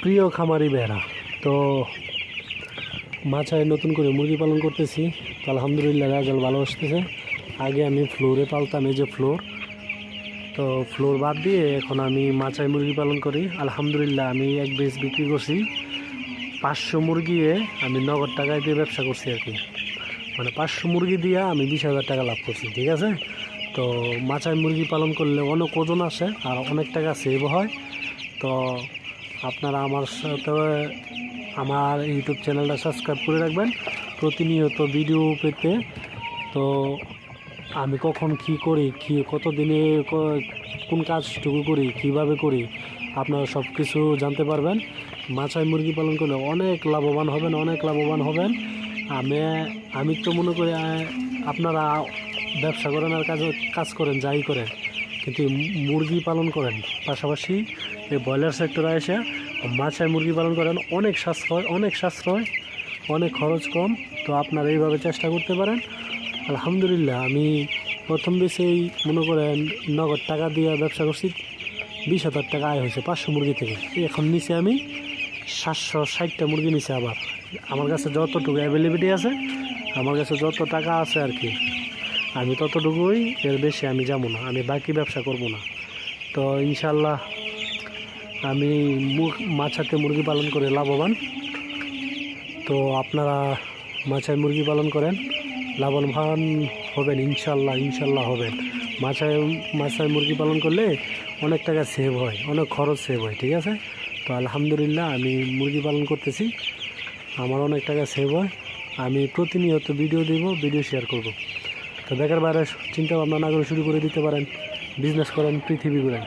প্রিয় খামারি বেড়া। তো মাচায় নতুন করে মুরগি পালন করতেছি। তো আলহামদুলিল্লাহ রেজাল্ট ভালো আসতেছে। আগে আমি ফ্লোরে পালতাম, এই যে ফ্লোর, তো ফ্লোর বাদ দিয়ে এখন আমি মাচায় মুরগি পালন করি। আলহামদুলিল্লাহ আমি এক বেচ বিক্রি করছি 500 মুরগি। আমি নগদ টাকায় দিয়ে ব্যবসা করছি আর কি, মানে 500 মুরগি দিয়ে আমি 20,000 টাকা লাভ করছি, ঠিক আছে। তো মাচায় মুরগি পালন করলে অনেক ওজন আসে আর অনেক টাকা সেভ হয়। তো আপনারা আমার সাথে আমার ইউটিউব চ্যানেলটা সাবস্ক্রাইব করে রাখবেন প্রতিনিয়ত ভিডিও পেতে। তো আমি কখন কি করি, কত দিনে কোন কাজটুকু করি, কিভাবে করি, আপনারা সব কিছু জানতে পারবেন। মাচায় মুরগি পালন করলে অনেক লাভবান হবেন। আমি তো মনে করি আপনারা ব্যবসা করেন আর কাজ করেন, যাই করেন, কিন্তু মুরগি পালন করেন পাশাপাশি এই ব্রয়লার সেক্টরে এসে মাচায় মুরগি পালন করেন। অনেক সাশ্রয়, অনেক খরচ কম। তো আপনারা এইভাবে চেষ্টা করতে পারেন। আলহামদুলিল্লাহ আমি প্রথম বেসেই মনে করেন নগদ টাকা দিয়ে ব্যবসা করছি, 20,000 টাকা আয় হয়েছে 500 মুরগি থেকে। এখন নিচে আমি 760টা মুরগি নিচে। আবার আমার কাছে যতটুকু অ্যাভেলেবিলিটি আছে, আমার কাছে যত টাকা আছে আর কি, আমি ততটুকুই, এর বেশি আমি যাবো না, আমি বাকি ব্যবসা করব না। তো ইনশাল্লাহ আমি মাছাতে মুরগি পালন করে লাভবান। তো আপনারা মাছায় মুরগি পালন করেন, লাভবান হবেন ইনশাল্লাহ হবেন। মাছায় মুরগি পালন করলে অনেক টাকা সেভ হয়, অনেক খরচ সেভ হয়, ঠিক আছে। তো আলহামদুলিল্লাহ আমি মুরগি পালন করতেছি, আমার অনেক টাকা সেভ হয়। আমি প্রতিনিয়ত ভিডিও দেব, ভিডিও শেয়ার করব। তো বেকার বাইরে চিন্তা ভাবনা না করে শুরু করে দিতে পারেন, বিজনেস করেন, পৃথিবী ঘুরেন।